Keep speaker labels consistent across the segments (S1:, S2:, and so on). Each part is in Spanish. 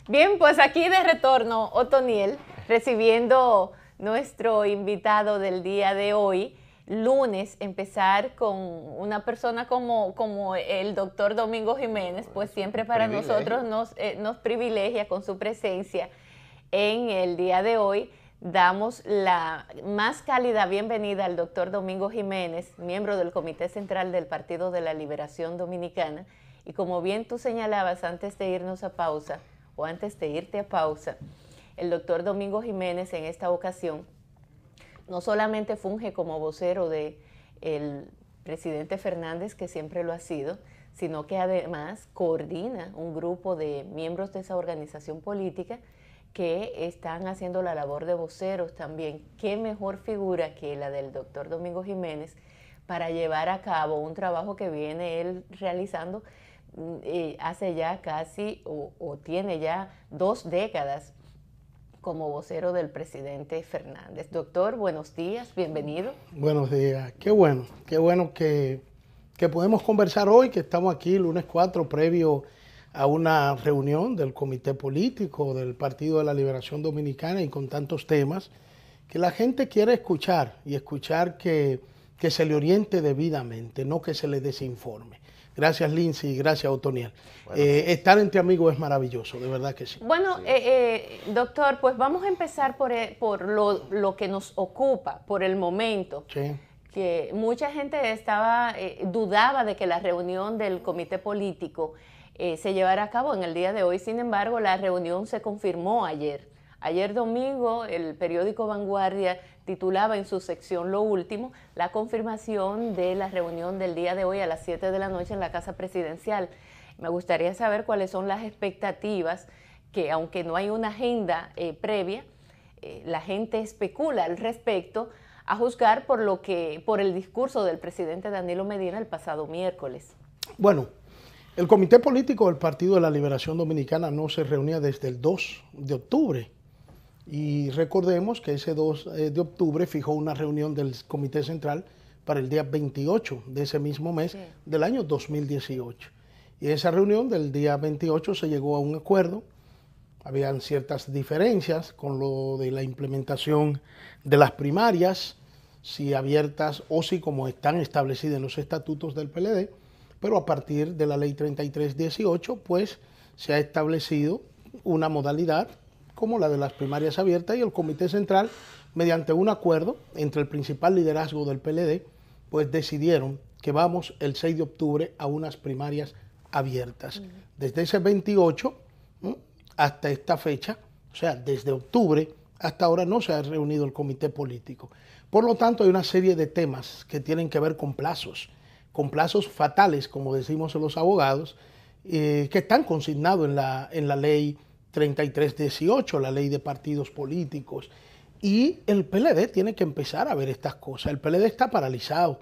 S1: Bien, pues aquí de retorno, Otoniel, recibiendo nuestro invitado del día de hoy, lunes, empezar con una persona como el doctor Domingo Jiménez, pues siempre para nosotros nos privilegia con su presencia en el día de hoy. Damos la más cálida bienvenida al doctor Domingo Jiménez, miembro del Comité Central del Partido de la Liberación Dominicana. Y como bien tú señalabas antes de irnos a pausa, o antes de irte a pausa, el doctor Domingo Jiménez en esta ocasión no solamente funge como vocero del presidente Fernández, que siempre lo ha sido, sino que además coordina un grupo de miembros de esa organización política que están haciendo la labor de voceros también. ¿Qué mejor figura que la del doctor Domingo Jiménez para llevar a cabo un trabajo que viene él realizando hace ya casi o tiene ya 2 décadas como vocero del presidente Fernández? Doctor, buenos días, bienvenido.
S2: Buenos días, qué bueno que podemos conversar hoy, que estamos aquí lunes 4 previo a una reunión del comité político del Partido de la Liberación Dominicana y con tantos temas que la gente quiere escuchar y escuchar que se le oriente debidamente, no que se le desinforme. Gracias, Lindsay, y gracias, Otoniel. Bueno, estar entre amigos es maravilloso, de verdad que sí.
S1: Bueno, doctor, pues vamos a empezar por lo que nos ocupa por el momento.
S2: Sí.
S1: Que mucha gente dudaba de que la reunión del comité político se llevara a cabo en el día de hoy. Sin embargo, la reunión se confirmó ayer. Ayer domingo, el periódico Vanguardia titulaba en su sección Lo Último la confirmación de la reunión del día de hoy a las 7 de la noche en la Casa Presidencial. Me gustaría saber cuáles son las expectativas que, aunque no hay una agenda previa, la gente especula al respecto, a juzgar por el discurso del presidente Danilo Medina el pasado miércoles.
S2: Bueno, el Comité Político del Partido de la Liberación Dominicana no se reunía desde el 2 de octubre. Y recordemos que ese 2 de octubre fijó una reunión del Comité Central para el día 28 de ese mismo mes del año 2018. Y en esa reunión del día 28 se llegó a un acuerdo. Habían ciertas diferencias con lo de la implementación de las primarias, si abiertas o si como están establecidas en los estatutos del PLD, pero a partir de la ley 3318, pues se ha establecido una modalidad como la de las primarias abiertas y el Comité Central, mediante un acuerdo entre el principal liderazgo del PLD, pues decidieron que vamos el 6 de octubre a unas primarias abiertas. Desde ese 28 hasta esta fecha, o sea, desde octubre hasta ahora no se ha reunido el comité político. Por lo tanto, hay una serie de temas que tienen que ver con plazos fatales, como decimos los abogados, que están consignados en la ley 3318, la ley de partidos políticos. Y el PLD tiene que empezar a ver estas cosas. El PLD está paralizado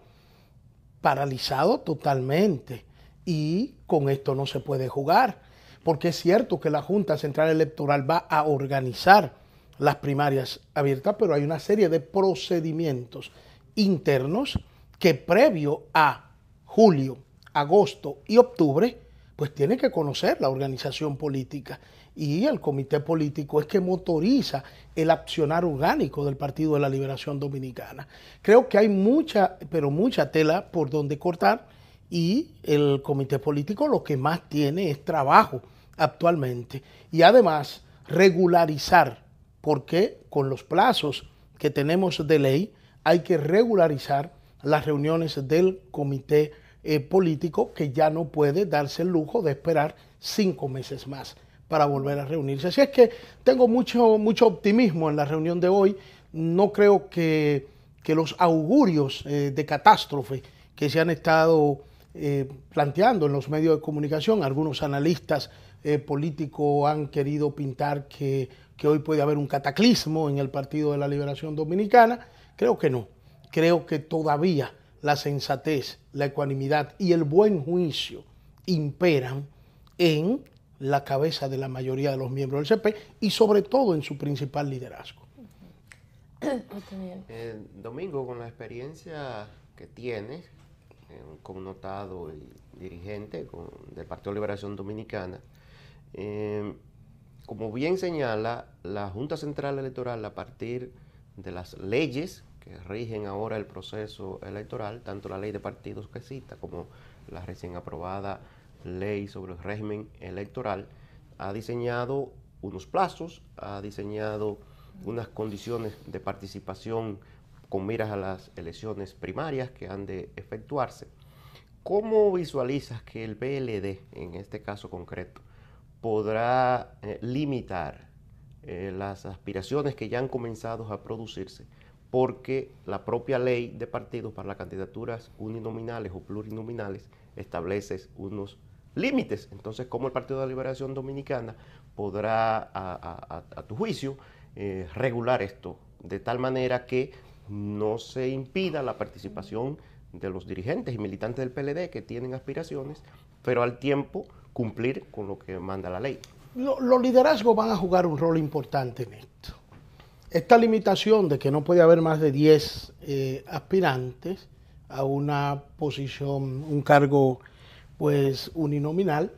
S2: totalmente. Y con esto no se puede jugar, porque es cierto que la Junta Central Electoral va a organizar las primarias abiertas, pero hay una serie de procedimientos internos que previo a julio, agosto y octubre, pues tiene que conocer la organización política. Y el comité político es que motoriza el accionar orgánico del Partido de la Liberación Dominicana. Creo que hay mucha, pero mucha tela por donde cortar, y el comité político lo que más tiene es trabajo actualmente. Y además regularizar, porque con los plazos que tenemos de ley hay que regularizar las reuniones del comité político, que ya no puede darse el lujo de esperar 5 meses más para volver a reunirse. Así es que tengo mucho optimismo en la reunión de hoy. No creo que los augurios de catástrofe que se han estado planteando en los medios de comunicación, algunos analistas políticos han querido pintar que hoy puede haber un cataclismo en el Partido de la Liberación Dominicana. Creo que no. Creo que todavía la sensatez, la ecuanimidad y el buen juicio imperan en la cabeza de la mayoría de los miembros del CP y sobre todo en su principal liderazgo.
S3: Domingo, con la experiencia que tienes como notado y dirigente del Partido de Liberación Dominicana, como bien señala, la Junta Central Electoral, a partir de las leyes que rigen ahora el proceso electoral, tanto la ley de partidos que cita como la recién aprobada ley sobre el régimen electoral, ha diseñado unos plazos, ha diseñado unas condiciones de participación con miras a las elecciones primarias que han de efectuarse. ¿Cómo visualizas que el PLD, en este caso concreto, podrá limitar las aspiraciones que ya han comenzado a producirse? Porque la propia ley de partidos para las candidaturas uninominales o plurinominales establece unos límites. Entonces, ¿cómo el Partido de la Liberación Dominicana podrá, a tu juicio, regular esto de tal manera que no se impida la participación de los dirigentes y militantes del PLD que tienen aspiraciones, pero al tiempo cumplir con lo que manda la ley?
S2: Los liderazgos van a jugar un rol importante en esto. Esta limitación de que no puede haber más de 10 aspirantes a una posición, un cargo pues uninominal,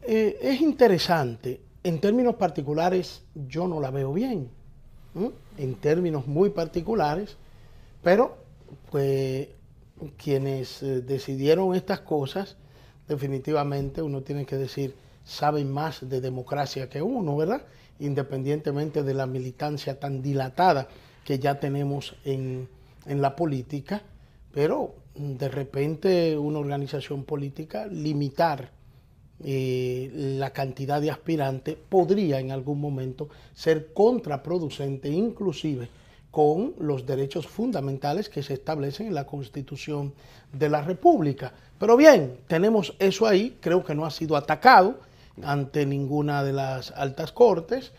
S2: es interesante. En términos particulares yo no la veo bien, en términos muy particulares, pero pues quienes decidieron estas cosas, definitivamente uno tiene que decir, saben más de democracia que uno, ¿verdad? Independientemente de la militancia tan dilatada que ya tenemos en la política, pero de repente una organización política limitar la cantidad de aspirantes podría en algún momento ser contraproducente, inclusive con los derechos fundamentales que se establecen en la Constitución de la República. Pero bien, tenemos eso ahí, creo que no ha sido atacado ante ninguna de las altas cortes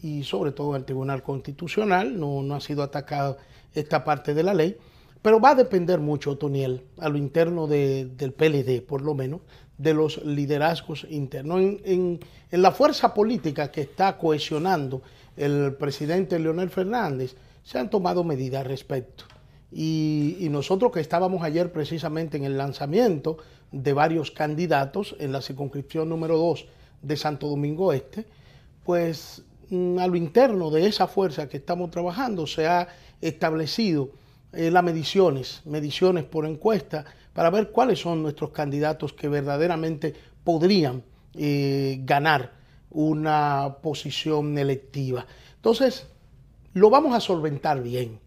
S2: y sobre todo el Tribunal Constitucional, no ha sido atacado esta parte de la ley, pero va a depender mucho, Otoniel, a lo interno del PLD, por lo menos, de los liderazgos internos. En la fuerza política que está cohesionando el presidente Leonel Fernández, se han tomado medidas al respecto. Y nosotros que estábamos ayer precisamente en el lanzamiento de varios candidatos en la circunscripción número 2 de Santo Domingo Este, pues a lo interno de esa fuerza que estamos trabajando se ha establecido las mediciones por encuesta para ver cuáles son nuestros candidatos que verdaderamente podrían ganar una posición electiva. Entonces, lo vamos a solventar bien,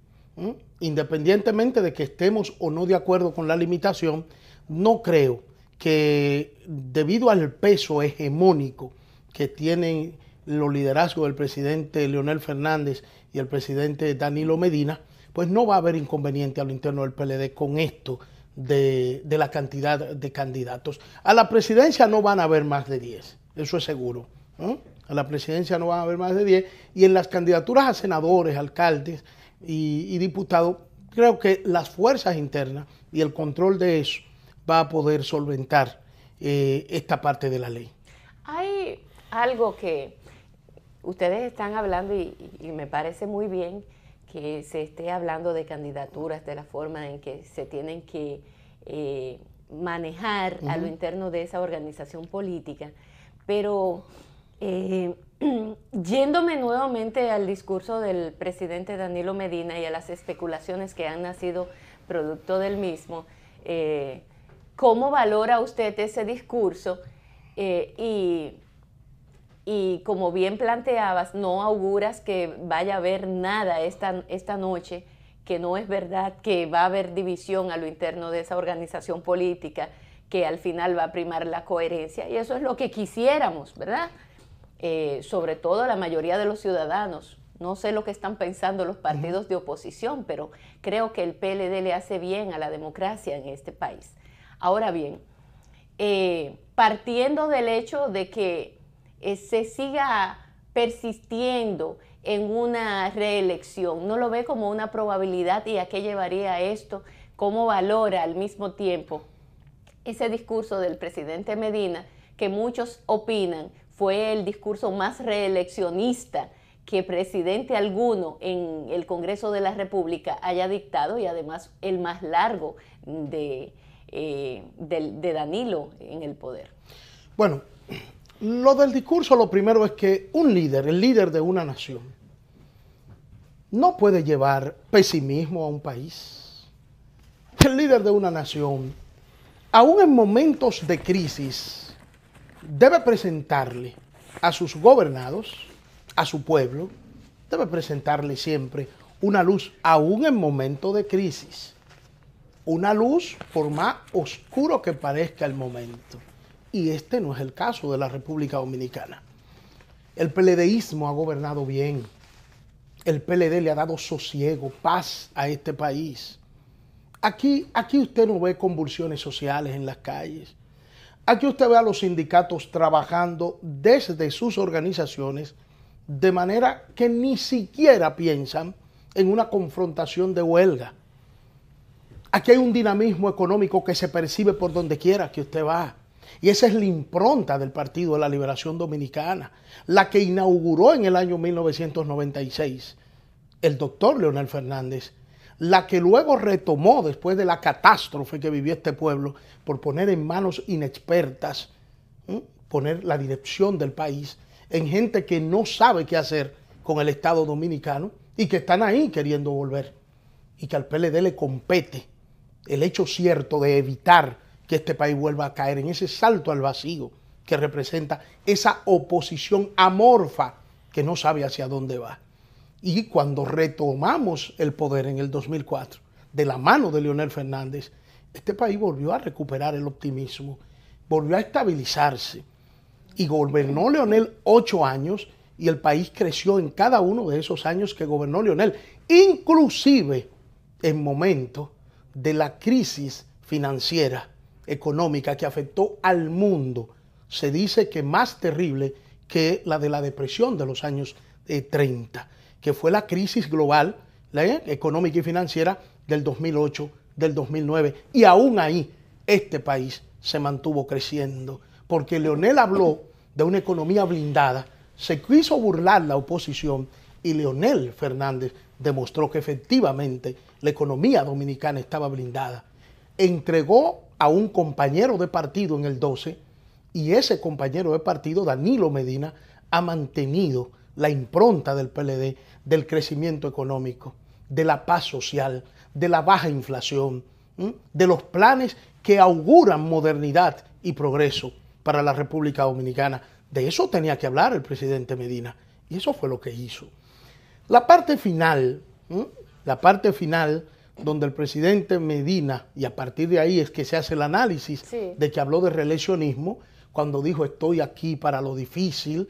S2: independientemente de que estemos o no de acuerdo con la limitación. No creo que debido al peso hegemónico que tienen los liderazgos del presidente Leonel Fernández y el presidente Danilo Medina, pues no va a haber inconveniente a lo interno del PLD con esto de la cantidad de candidatos. A la presidencia no van a haber más de 10, eso es seguro, ¿no? A la presidencia no van a haber más de 10, y en las candidaturas a senadores, alcaldes y diputados, creo que las fuerzas internas y el control de eso va a poder solventar esta parte de la ley.
S1: Hay algo que ustedes están hablando y me parece muy bien que se esté hablando de candidaturas, de la forma en que se tienen que manejar a lo interno de esa organización política, pero yéndome nuevamente al discurso del presidente Danilo Medina y a las especulaciones que han nacido producto del mismo, ¿cómo valora usted ese discurso? Y como bien planteabas, no auguras que vaya a haber nada esta noche, que no es verdad, que va a haber división a lo interno de esa organización política, que al final va a primar la coherencia, y eso es lo que quisiéramos, ¿verdad? Sobre todo la mayoría de los ciudadanos. No sé lo que están pensando los partidos de oposición, pero creo que el PLD le hace bien a la democracia en este país. Ahora bien, partiendo del hecho de que se siga persistiendo en una reelección, ¿no lo ve como una probabilidad y a qué llevaría esto? ¿Cómo valora al mismo tiempo ese discurso del presidente Medina, que muchos opinan fue el discurso más reeleccionista que presidente alguno en el Congreso de la República haya dictado, y además el más largo de Danilo en el poder?
S2: Bueno, Lo del discurso, lo primero es que un líder, el líder de una nación, no puede llevar pesimismo a un país. El líder de una nación, aún en momentos de crisis, debe presentarle a sus gobernados, a su pueblo, debe presentarle siempre una luz, aún en momentos de crisis. Una luz por más oscuro que parezca el momento. Y este no es el caso de la República Dominicana. El PLDismo ha gobernado bien. El PLD le ha dado sosiego, paz a este país. Aquí usted no ve convulsiones sociales en las calles. Aquí usted ve a los sindicatos trabajando desde sus organizaciones de manera que ni siquiera piensan en una confrontación de huelga. Aquí hay un dinamismo económico que se percibe por donde quiera que usted va. Y esa es la impronta del Partido de la Liberación Dominicana, la que inauguró en el año 1996 el doctor Leonel Fernández, la que luego retomó después de la catástrofe que vivió este pueblo por poner en manos inexpertas, poner la dirección del país en gente que no sabe qué hacer con el Estado dominicano y que están ahí queriendo volver, y que al PLD le compete el hecho cierto de evitar que este país vuelva a caer en ese salto al vacío que representa esa oposición amorfa que no sabe hacia dónde va. Y cuando retomamos el poder en el 2004, de la mano de Leonel Fernández, este país volvió a recuperar el optimismo, volvió a estabilizarse. Y gobernó Leonel 8 años y el país creció en cada uno de esos años que gobernó Leonel, inclusive en momentos de la crisis financiera, económica que afectó al mundo. Se dice que más terrible que la de la depresión de los años 30, que fue la crisis global, económica y financiera del 2008, del 2009. Y aún ahí este país se mantuvo creciendo, porque Leonel habló de una economía blindada, se quiso burlar la oposición y Leonel Fernández demostró que efectivamente la economía dominicana estaba blindada. Entregó a un compañero de partido en el 12 y ese compañero de partido, Danilo Medina, ha mantenido la impronta del PLD, del crecimiento económico, de la paz social, de la baja inflación, de los planes que auguran modernidad y progreso para la República Dominicana. De eso tenía que hablar el presidente Medina y eso fue lo que hizo. La parte final donde el presidente Medina, y a partir de ahí es que se hace el análisis de que habló de reeleccionismo, cuando dijo estoy aquí para lo difícil,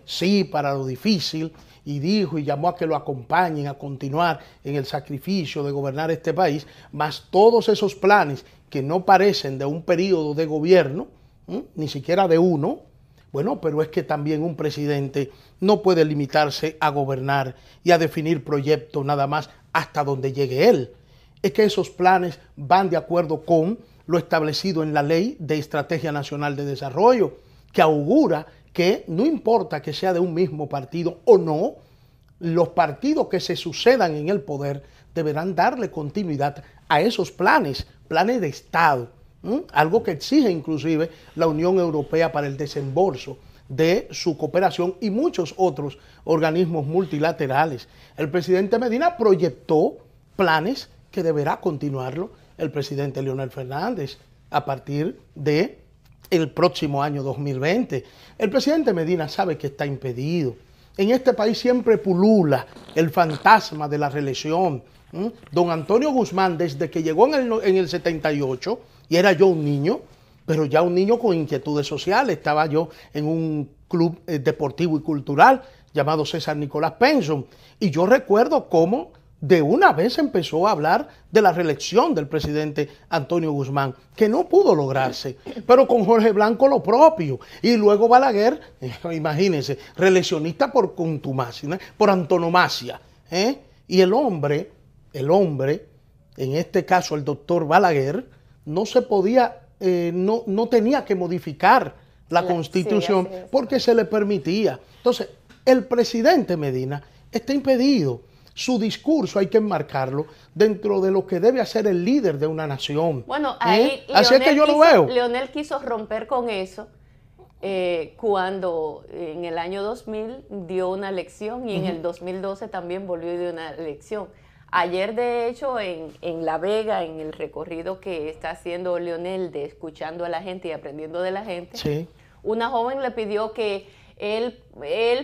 S2: sí, para lo difícil, y dijo y llamó a que lo acompañen a continuar en el sacrificio de gobernar este país, más todos esos planes que no parecen de un periodo de gobierno, ni siquiera de uno. Bueno, pero es que también un presidente no puede limitarse a gobernar y a definir proyectos nada más hasta donde llegue él. Es que esos planes van de acuerdo con lo establecido en la Ley de Estrategia Nacional de Desarrollo, que augura que no importa que sea de un mismo partido o no, los partidos que se sucedan en el poder deberán darle continuidad a esos planes de Estado. Algo que exige inclusive la Unión Europea para el desembolso de su cooperación y muchos otros organismos multilaterales. El presidente Medina proyectó planes que deberá continuarlo el presidente Leonel Fernández a partir de el próximo año 2020. El presidente Medina sabe que está impedido. En este país siempre pulula el fantasma de la reelección. Don Antonio Guzmán, desde que llegó en el 78, y era yo un niño, pero ya un niño con inquietudes sociales. Estaba yo en un club deportivo y cultural llamado César Nicolás Penson. Y yo recuerdo cómo de una vez empezó a hablar de la reelección del presidente Antonio Guzmán, que no pudo lograrse, pero con Jorge Blanco lo propio. Y luego Balaguer, imagínense, reeleccionista por contumacia, por antonomasia. Y el hombre, en este caso el doctor Balaguer, no se podía, no tenía que modificar la Constitución porque se le permitía. Entonces, el presidente Medina está impedido. Su discurso hay que enmarcarlo dentro de lo que debe hacer el líder de una nación.
S1: Bueno, ahí
S2: así es que yo lo veo.
S1: Leonel quiso romper con eso cuando en el año 2000 dio una elección y en el 2012 también volvió y dio una elección. Ayer, de hecho, en La Vega, en el recorrido que está haciendo Leonel de escuchando a la gente y aprendiendo de la gente, sí, una joven le pidió que él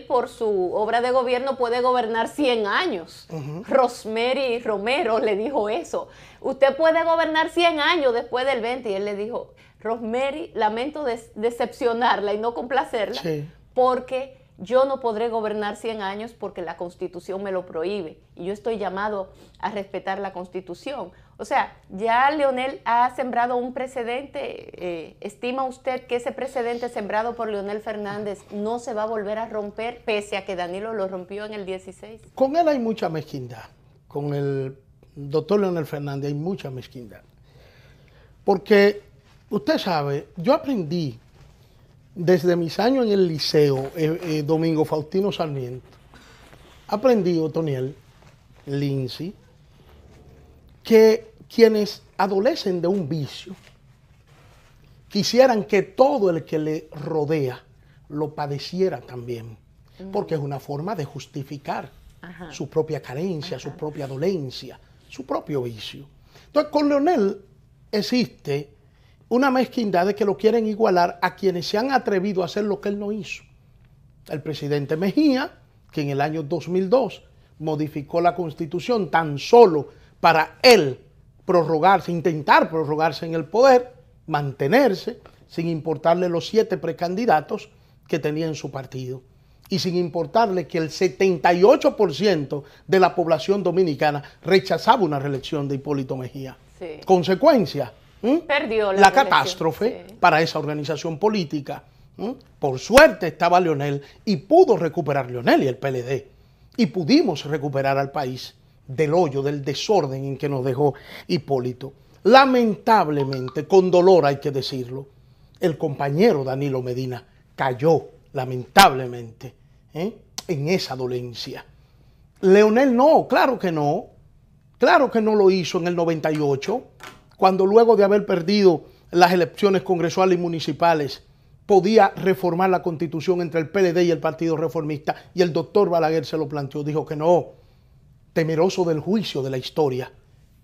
S1: por su obra de gobierno puede gobernar 100 años. Rosemary Romero le dijo eso. Usted puede gobernar 100 años después del 20. Y él le dijo, Rosemary, lamento decepcionarla y no complacerla, sí, porque yo no podré gobernar 100 años porque la Constitución me lo prohíbe y yo estoy llamado a respetar la Constitución. O sea, ya Leonel ha sembrado un precedente. ¿Estima usted que ese precedente sembrado por Leonel Fernández no se va a volver a romper pese a que Danilo lo rompió en el 16?
S2: Con él hay mucha mezquindad. Con el doctor Leonel Fernández hay mucha mezquindad. Porque usted sabe, yo aprendí desde mis años en el liceo, Domingo Faustino Sarmiento, aprendí, Otoniel, Lindsay, que quienes adolecen de un vicio quisieran que todo el que le rodea lo padeciera también, porque es una forma de justificar su propia carencia, su propia dolencia, su propio vicio. Entonces, con Leonel existe una mezquindad de que lo quieren igualar a quienes se han atrevido a hacer lo que él no hizo. El presidente Mejía, que en el año 2002 modificó la Constitución tan solo para él prorrogarse, intentar prorrogarse en el poder, mantenerse, sin importarle los 7 precandidatos que tenía en su partido. Y sin importarle que el 78% de la población dominicana rechazaba una reelección de Hipólito Mejía. Sí. Consecuencia,
S1: perdió
S2: la catástrofe, sí, para esa organización política. Por suerte estaba Leonel y pudo recuperar Leonel y el PLD. Y pudimos recuperar al país del hoyo, del desorden en que nos dejó Hipólito. Lamentablemente, con dolor hay que decirlo, el compañero Danilo Medina cayó, lamentablemente, en esa dolencia. Leonel no, claro que no lo hizo en el 98, cuando luego de haber perdido las elecciones congresuales y municipales, podía reformar la Constitución entre el PLD y el Partido Reformista, y el doctor Balaguer se lo planteó, dijo que no, temeroso del juicio de la historia,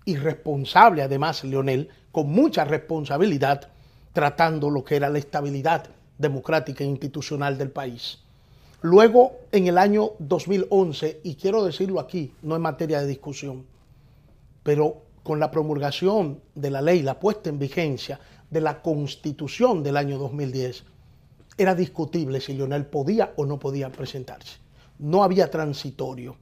S2: irresponsable además Leonel, con mucha responsabilidad, tratando lo que era la estabilidad democrática e institucional del país. Luego, en el año 2011, y quiero decirlo aquí, no es materia de discusión, pero con la promulgación de la ley, la puesta en vigencia de la Constitución del año 2010, era discutible si Leonel podía o no podía presentarse. No había transitorio.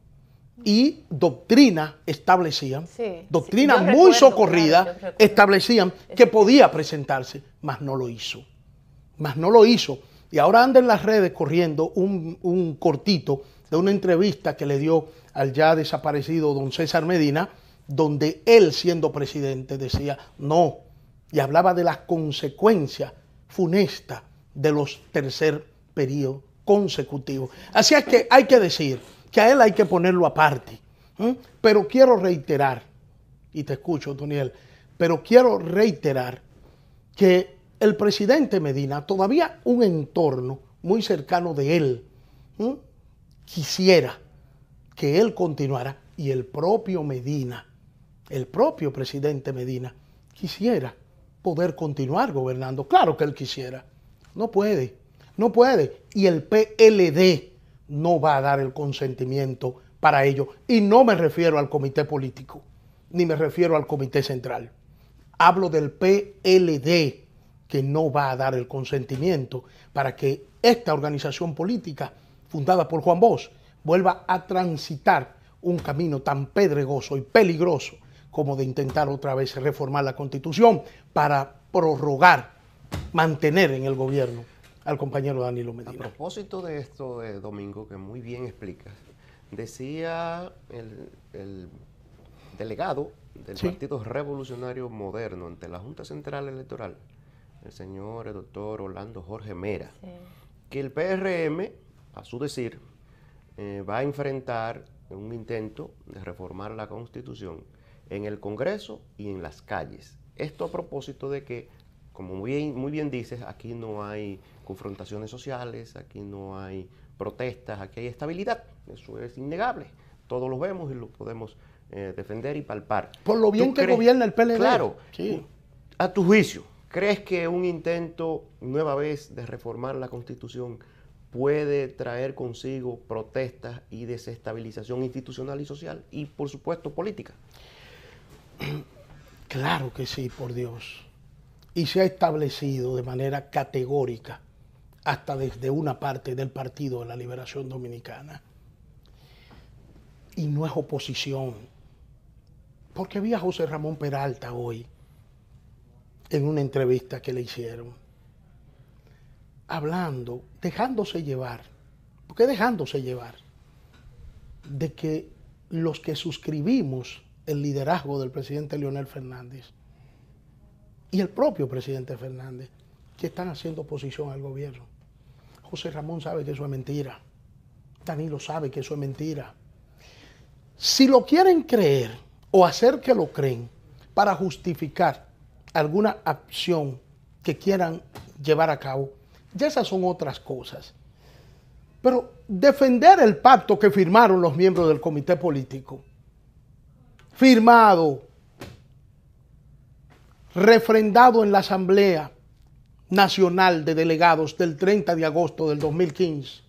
S2: Y doctrina establecían, sí, doctrina sí, muy socorrida, claro, establecían que podía presentarse, mas no lo hizo. Y ahora anda en las redes corriendo un cortito de una entrevista que le dio al ya desaparecido don César Medina, donde él, siendo presidente, decía no, y hablaba de las consecuencias funestas de los tercer periodos consecutivos. Así es que hay que decir que a él hay que ponerlo aparte. Pero quiero reiterar, y te escucho, Toniel, pero quiero reiterar que el presidente Medina, todavía un entorno muy cercano de él, quisiera que él continuara, y el propio Medina, el propio presidente Medina, quisiera poder continuar gobernando. Claro que él quisiera. No puede. Y el PLD no va a dar el consentimiento para ello. Y no me refiero al comité político, ni me refiero al comité central. Hablo del PLD, que no va a dar el consentimiento para que esta organización política, fundada por Juan Bosch, vuelva a transitar un camino tan pedregoso y peligroso como de intentar otra vez reformar la Constitución para prorrogar, mantener en el gobierno al compañero Danilo Medina.
S3: A propósito de esto, Domingo, que muy bien explicas, decía el delegado del Partido Revolucionario Moderno ante la Junta Central Electoral, el doctor Orlando Jorge Mera, que el PRM, a su decir, va a enfrentar un intento de reformar la Constitución en el Congreso y en las calles. Esto a propósito de que como muy bien dices, aquí no hay confrontaciones sociales, aquí no hay protestas, aquí hay estabilidad. Eso es innegable. Todos lo vemos y lo podemos defender y palpar.
S2: Por lo bien que gobierna el PLD.
S3: Claro.
S2: Sí.
S3: A tu juicio, ¿crees que un intento nueva vez de reformar la Constitución puede traer consigo protestas y desestabilización institucional y social y, por supuesto, política?
S2: Claro que sí, por Dios. Y se ha establecido de manera categórica, hasta desde una parte del Partido de la Liberación Dominicana. Y no es oposición. Porque vi a José Ramón Peralta hoy, en una entrevista que le hicieron, hablando, dejándose llevar, porque dejándose llevar, de que los que suscribimos el liderazgo del presidente Leonel Fernández y el propio presidente Fernández, que están haciendo oposición al gobierno. José Ramón sabe que eso es mentira. Danilo sabe que eso es mentira. Si lo quieren creer o hacer que lo creen para justificar alguna acción que quieran llevar a cabo, ya esas son otras cosas. Pero defender el pacto que firmaron los miembros del comité político, firmado, refrendado en la Asamblea Nacional de Delegados del 30 de agosto del 2015,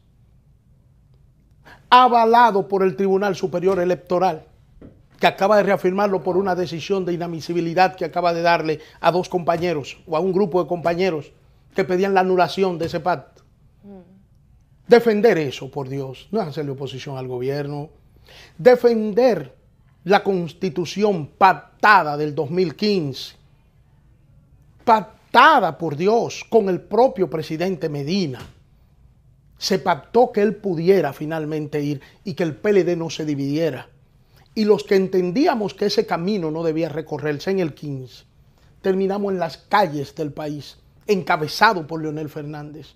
S2: avalado por el Tribunal Superior Electoral, que acaba de reafirmarlo por una decisión de inadmisibilidad que acaba de darle a dos compañeros o a un grupo de compañeros que pedían la anulación de ese pacto. Defender eso, por Dios, no es hacerle oposición al gobierno. Defender la Constitución pactada del 2015, pactada, por Dios, con el propio presidente Medina. Se pactó que él pudiera finalmente ir y que el PLD no se dividiera. Y los que entendíamos que ese camino no debía recorrerse en el 15, terminamos en las calles del país, encabezado por Leonel Fernández,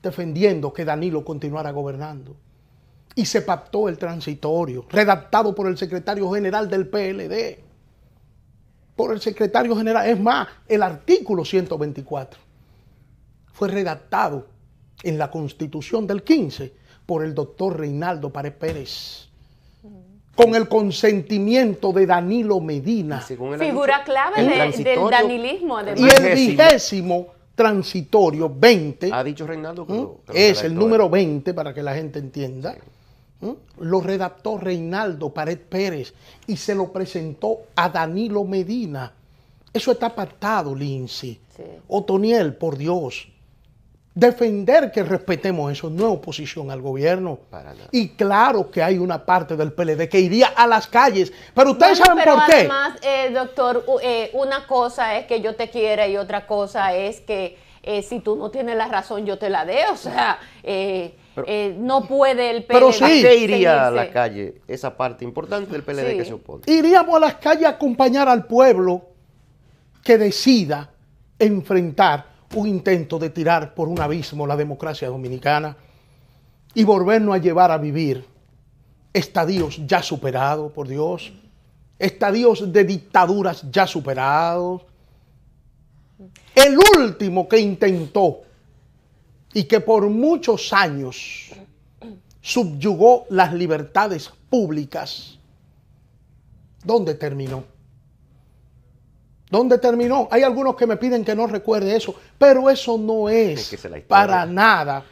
S2: defendiendo que Danilo continuara gobernando. Y se pactó el transitorio, redactado por el secretario general del PLD. Por el secretario general. Es más, el artículo 124 fue redactado en la Constitución del 15 por el doctor Reinaldo Pared Pérez, con el consentimiento de Danilo Medina.
S1: Figura clave del danilismo, además.
S2: Y el 20º transitorio, 20,
S3: ha dicho Reinaldo que
S2: es el número 20, para que la gente entienda. Lo redactó Reinaldo Pared Pérez y se lo presentó a Danilo Medina. Eso está pactado, Lindsay. Sí. Otoniel, por Dios. Defender que respetemos eso no es oposición al gobierno. Y claro que hay una parte del PLD que iría a las calles, pero ustedes saben por qué.
S1: Además, doctor, una cosa es que yo te quiera y otra cosa es que si tú no tienes la razón yo te la dé, o sea, no puede el PLD.
S2: Pero sí.
S3: ¿A qué iría a la calle esa parte importante del PLD que se opone?
S2: Iríamos a las calles a acompañar al pueblo que decida enfrentar un intento de tirar por un abismo la democracia dominicana y volvernos a llevar a vivir estadios ya superados, por Dios, estadios de dictaduras ya superados. El último que intentó y que por muchos años subyugó las libertades públicas, ¿dónde terminó? ¿Dónde terminó? Hay algunos que me piden que no recuerde eso, pero eso no es para nada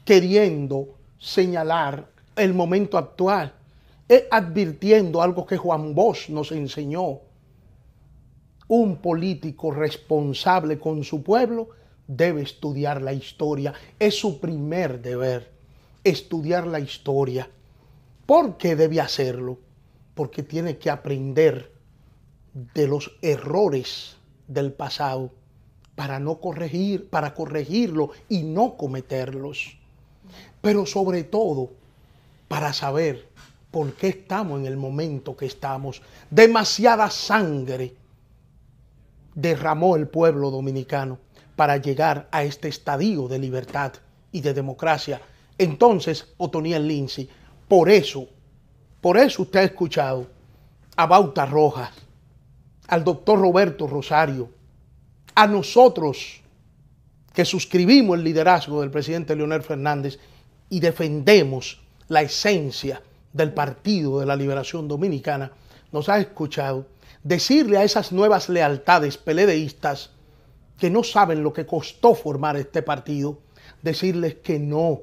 S2: queriendo señalar el momento actual. Es advirtiendo algo que Juan Bosch nos enseñó. Un político responsable con su pueblo debe estudiar la historia. Es su primer deber, estudiar la historia. ¿Por qué debe hacerlo? Porque tiene que aprender de los errores del pasado para corregirlo y no cometerlos. Pero sobre todo, para saber por qué estamos en el momento que estamos. Demasiada sangre derramó el pueblo dominicano para llegar a este estadio de libertad y de democracia. Entonces, Otoniel Lindsay, por eso usted ha escuchado a Bauta Rojas, al doctor Roberto Rosario, A nosotros que suscribimos el liderazgo del presidente Leonel Fernández y defendemos la esencia del Partido de la Liberación Dominicana, nos ha escuchado decirle a esas nuevas lealtades peledeístas que no saben lo que costó formar este partido, decirles que no,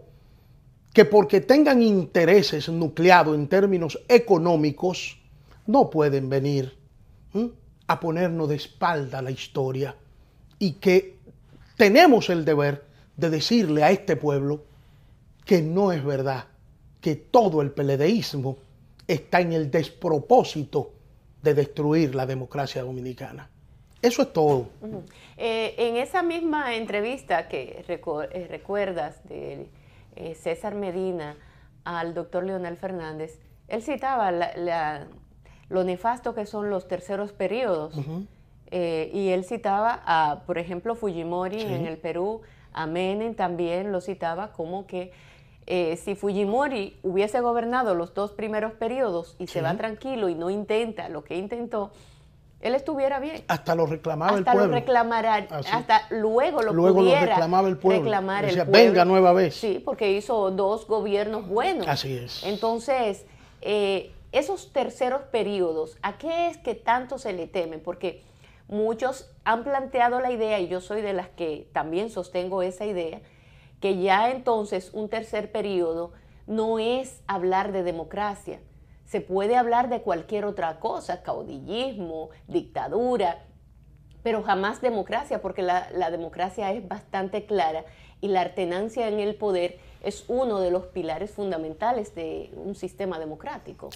S2: que porque tengan intereses nucleados en términos económicos, no pueden venir a ponernos de espalda a la historia, y que tenemos el deber de decirle a este pueblo que no es verdad, que todo el peledeísmo está en el despropósito de destruir la democracia dominicana. Eso es todo.
S1: En esa misma entrevista que recuerdas de César Medina al doctor Leonel Fernández, él citaba lo nefasto que son los terceros periodos. Y él citaba a, por ejemplo, Fujimori en el Perú, a Menem también lo citaba como que si Fujimori hubiese gobernado los 2 primeros periodos y se va tranquilo y no intenta lo que intentó, él estuviera bien.
S2: Hasta lo reclamaba el
S1: pueblo.
S2: Hasta lo
S1: reclamará, hasta luego
S2: pudiera lo reclamaba el pueblo.
S1: Reclamar
S2: decía,
S1: el pueblo.
S2: Venga nueva vez.
S1: Sí, porque hizo 2 gobiernos buenos.
S2: Así es.
S1: Entonces, esos terceros periodos, ¿a qué es que tanto se le teme? Porque muchos han planteado la idea, y yo soy de las que también sostengo esa idea, que ya entonces un tercer periodo no es hablar de democracia. Se puede hablar de cualquier otra cosa, caudillismo, dictadura, pero jamás democracia, porque la democracia es bastante clara y la alternancia en el poder es uno de los pilares fundamentales de un sistema democrático.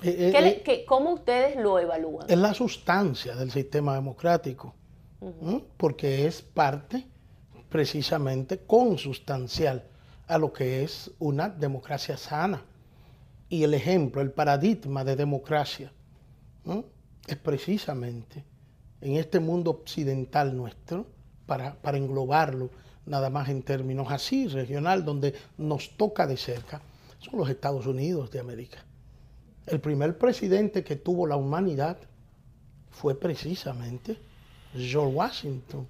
S1: ¿Cómo ustedes lo evalúan?
S2: Es la sustancia del sistema democrático, porque es parte precisamente consustancial a lo que es una democracia sana. Y el ejemplo, el paradigma de democracia es precisamente en este mundo occidental nuestro, para englobarlo nada más en términos así, regional, donde nos toca de cerca, son los Estados Unidos de América. El primer presidente que tuvo la humanidad fue precisamente George Washington,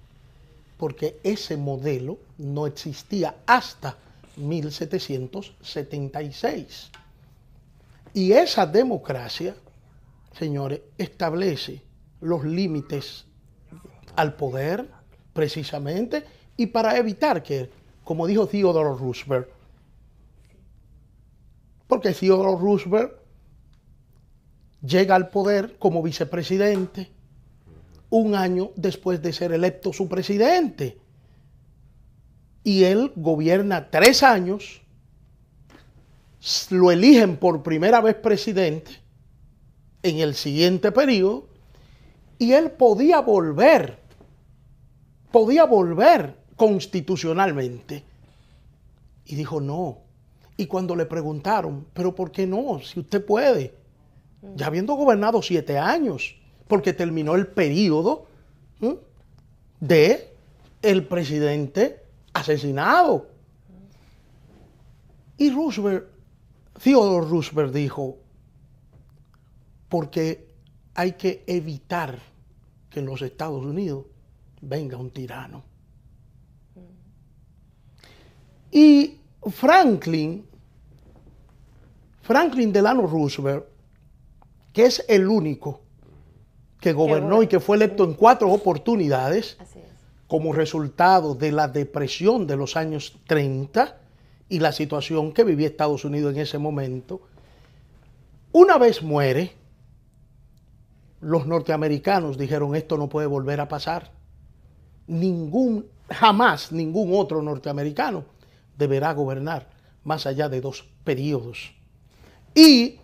S2: porque ese modelo no existía hasta 1776. Y esa democracia, señores, establece los límites al poder, precisamente, y para evitar que, como dijo Theodore Roosevelt, porque Theodore Roosevelt llega al poder como vicepresidente un año después de ser electo su presidente. Y él gobierna 3 años, lo eligen por primera vez presidente en el siguiente periodo, y él podía volver constitucionalmente. Y dijo no. Y cuando le preguntaron, ¿pero por qué no? Si usted puede, ya habiendo gobernado 7 años, porque terminó el periodo de el presidente asesinado. Y Theodore Roosevelt dijo, porque hay que evitar que en los Estados Unidos venga un tirano. Y Franklin Delano Roosevelt, que es el único que gobernó y que fue electo en 4 oportunidades, como resultado de la depresión de los años 30 y la situación que vivía Estados Unidos en ese momento, una vez muere, los norteamericanos dijeron, esto no puede volver a pasar. Jamás ningún otro norteamericano deberá gobernar más allá de 2 periodos. Y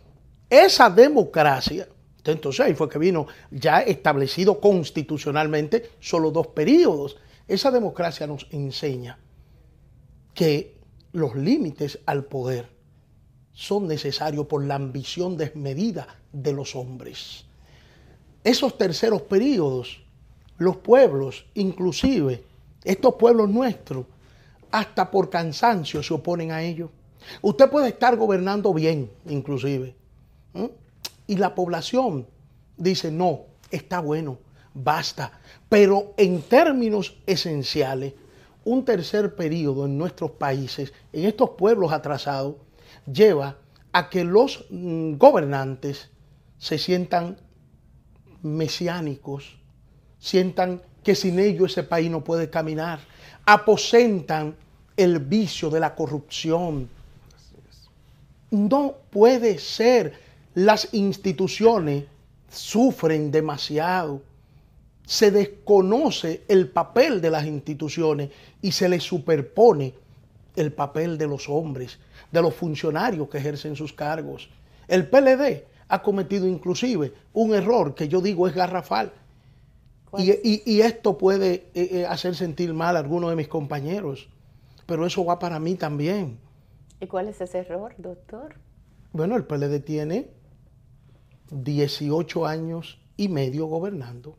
S2: esa democracia, entonces ahí fue que vino ya establecido constitucionalmente solo 2 periodos. Esa democracia nos enseña que los límites al poder son necesarios por la ambición desmedida de los hombres. Esos terceros periodos, los pueblos, inclusive estos pueblos nuestros, hasta por cansancio se oponen a ellos. Usted puede estar gobernando bien, inclusive, y la población dice, no, está bueno, basta. Pero en términos esenciales, un tercer periodo en nuestros países, en estos pueblos atrasados, lleva a que los gobernantes se sientan mesiánicos, sientan que sin ellos ese país no puede caminar, aposentan el vicio de la corrupción. No puede ser. Las instituciones sufren demasiado. Se desconoce el papel de las instituciones y se les superpone el papel de los hombres, de los funcionarios que ejercen sus cargos. El PLD ha cometido inclusive un error que yo digo es garrafal. Y esto puede hacer sentir mal a algunos de mis compañeros, pero eso va para mí también.
S1: ¿Y cuál es ese error, doctor?
S2: Bueno, el PLD tiene 18 años y medio gobernando,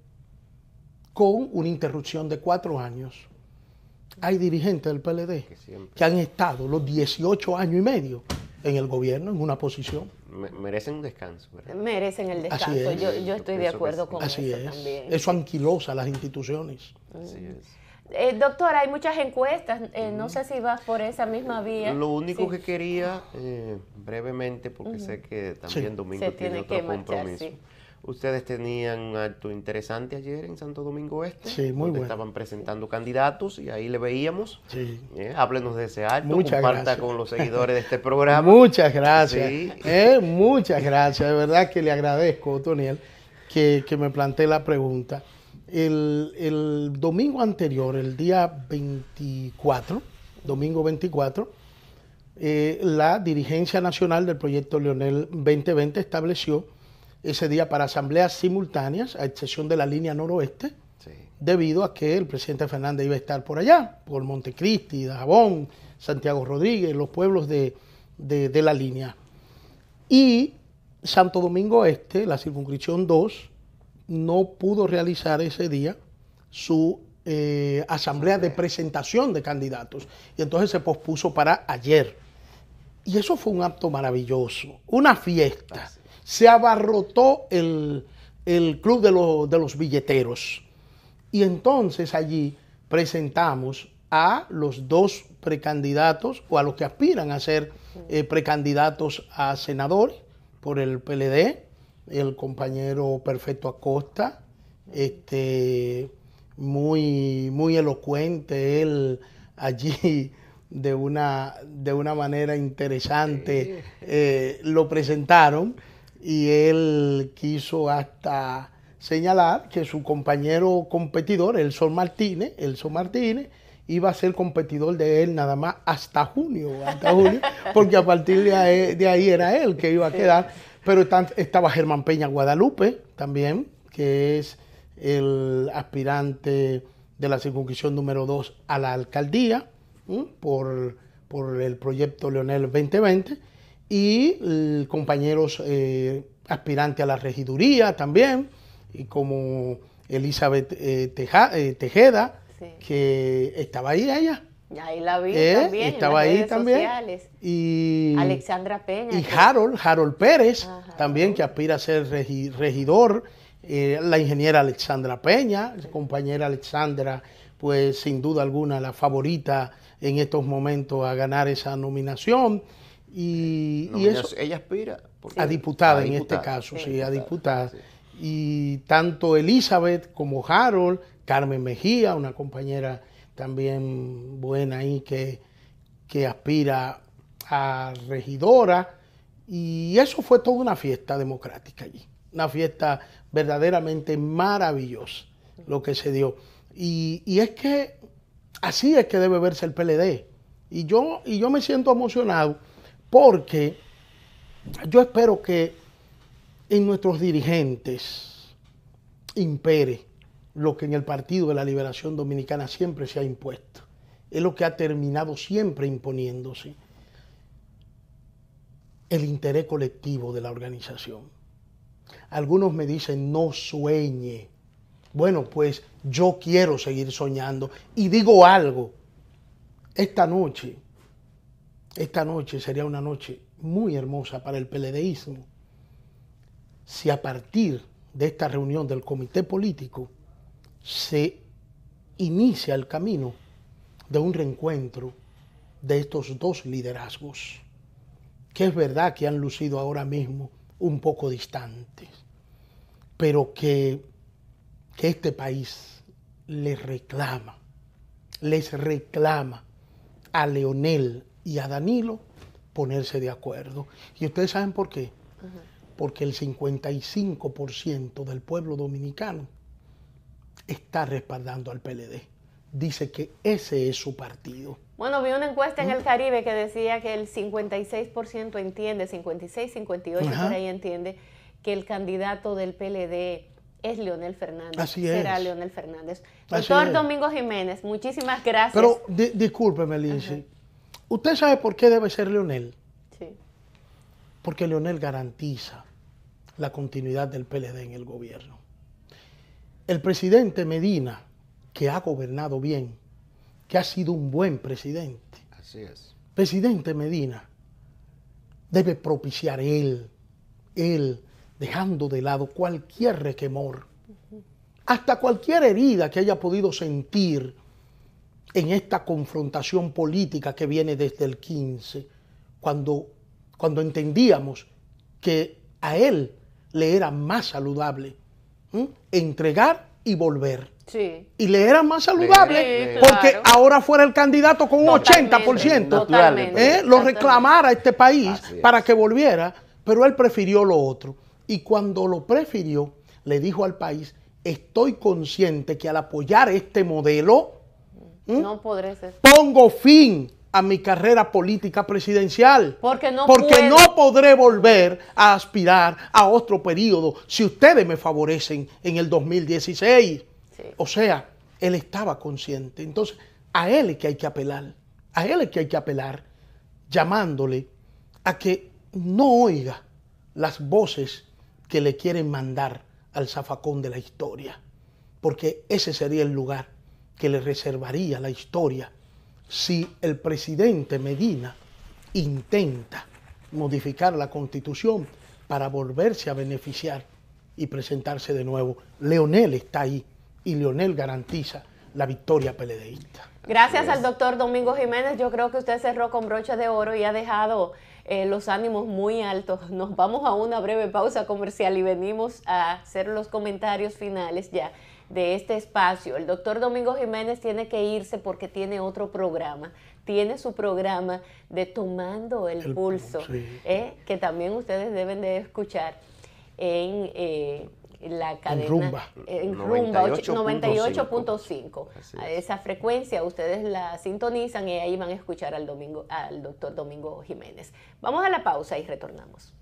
S2: con una interrupción de 4 años. Hay dirigentes del PLD que han estado los 18 años y medio en el gobierno, en una posición.
S3: Merecen un descanso, ¿verdad?
S1: Merecen el descanso.
S2: Así es.
S1: Yo estoy de acuerdo con
S2: Así
S1: eso
S2: es.
S1: también.
S2: Eso anquilosa las instituciones.
S3: Así es.
S1: Doctor, hay muchas encuestas. No sé si vas por esa misma vía.
S3: Lo único
S1: Sí.
S3: que quería, brevemente, porque sé que también
S2: Sí.
S3: Domingo
S1: Se
S3: tiene
S1: tiene que
S3: otro
S1: marchar,
S3: compromiso.
S1: sí.
S3: Ustedes tenían un acto interesante ayer en Santo Domingo Este.
S2: Sí, muy
S3: donde
S2: bueno.
S3: estaban presentando candidatos y ahí le veíamos.
S2: Sí.
S3: Háblenos de ese acto,
S2: Muchas
S3: comparta
S2: gracias.
S3: con los seguidores de este programa.
S2: Muchas gracias.
S3: Sí.
S2: Muchas gracias. De verdad que le agradezco, Otoniel, que me plantee la pregunta. El domingo anterior, el día 24, domingo 24, la dirigencia nacional del proyecto Leonel 2020 estableció ese día para asambleas simultáneas, a excepción de la línea noroeste,
S3: Sí.
S2: debido a que el presidente Fernández iba a estar por allá, por Montecristi, Dajabón, Santiago Rodríguez, los pueblos de la línea. Y Santo Domingo Este, la circunscripción 2, no pudo realizar ese día su asamblea de presentación de candidatos. Y entonces se pospuso para ayer. Y eso fue un acto maravilloso, una fiesta. Se abarrotó el club de los billeteros. Y entonces allí presentamos a los dos precandidatos o a los que aspiran a ser precandidatos a senadores por el PLD, el compañero Perfecto Acosta, muy elocuente él allí de una manera interesante lo presentaron y él quiso hasta señalar que su compañero competidor, Elson Martínez, iba a ser competidor de él nada más hasta junio, porque a partir de ahí era él que iba a quedar. Pero estaba Germán Peña Guadalupe también, que es el aspirante de la circunscripción número 2 a la alcaldía por el proyecto Leonel 2020, y compañeros aspirantes a la regiduría también, y como Elizabeth Tejeda, sí, que estaba ahí ella.
S1: Ahí la vi también,
S2: estaba en las
S1: redes
S2: también.
S1: Sociales.
S2: Y
S1: Alexandra Peña.
S2: Y Harold Pérez, también, que aspira a ser regidor. La ingeniera Alexandra Peña, compañera Alexandra, pues sin duda alguna la favorita en estos momentos a ganar esa nominación. Y eso,
S3: ella aspira
S2: a diputada en este caso, sí, a diputada. Sí. Y tanto Elizabeth como Harold, Carmen Mejía, una compañera también buena ahí que aspira a regidora, y eso fue toda una fiesta democrática allí, una fiesta verdaderamente maravillosa lo que se dio, y es que así es que debe verse el PLD, y yo me siento emocionado porque yo espero que en nuestros dirigentes impere lo que en el Partido de la Liberación Dominicana siempre se ha impuesto. Es lo que ha terminado siempre imponiéndose. El interés colectivo de la organización. Algunos me dicen, no sueñe. Bueno, pues yo quiero seguir soñando. Y digo algo, esta noche sería una noche muy hermosa para el PLDismo. Si a partir de esta reunión del comité político se inicia el camino de un reencuentro de estos dos liderazgos, que es verdad que han lucido ahora mismo un poco distantes, pero que este país les reclama a Leonel y a Danilo ponerse de acuerdo. ¿Y ustedes saben por qué? Porque el 55% del pueblo dominicano está respaldando al PLD. Dice que ese es su partido.
S1: Bueno, vi una encuesta en el Caribe que decía que el 56% entiende, 56, 58 por ahí entiende, que el candidato del PLD es Leonel Fernández.
S2: Así es.
S1: Será Leonel Fernández. Doctor Domingo Jiménez, muchísimas gracias.
S2: Pero discúlpeme, Lindsay. ¿Usted sabe por qué debe ser Leonel?
S1: Sí.
S2: Porque Leonel garantiza la continuidad del PLD en el gobierno. El presidente Medina, que ha gobernado bien, que ha sido un buen presidente.
S3: Así es.
S2: Presidente Medina debe propiciar él, dejando de lado cualquier requemor, hasta cualquier herida que haya podido sentir en esta confrontación política que viene desde el 15, cuando entendíamos que a él le era más saludable entregar y volver.
S1: Sí.
S2: Y le era más saludable porque
S1: claro.
S2: ahora fuera el candidato con un 80%.
S1: Totalmente.
S2: Lo reclamara este país para que volviera, pero él prefirió lo otro. Y cuando lo prefirió, le dijo al país, estoy consciente que al apoyar este modelo,
S1: no podré ser.
S2: pongo fin a mi carrera política presidencial.
S1: Porque no
S2: podré volver a aspirar a otro periodo si ustedes me favorecen en el 2016. Sí. O sea, él estaba consciente. Entonces, a él es que hay que apelar. A él es que hay que apelar, llamándole a que no oiga las voces que le quieren mandar al zafacón de la historia. Porque ese sería el lugar que le reservaría la historia si el presidente Medina intenta modificar la Constitución para volverse a beneficiar y presentarse de nuevo. Leonel está ahí y Leonel garantiza la victoria PLDista.
S1: Gracias al doctor Domingo Jiménez. Yo creo que usted cerró con broche de oro y ha dejado los ánimos muy altos. Nos vamos a una breve pausa comercial y venimos a hacer los comentarios finales ya de este espacio. El doctor Domingo Jiménez tiene que irse porque tiene otro programa. Tiene su programa de Tomando el Pulso, sí. Que también ustedes deben de escuchar en la cadena en Rumba 98.5. Esa frecuencia ustedes la sintonizan y ahí van a escuchar al doctor Domingo Jiménez. Vamos a la pausa y retornamos.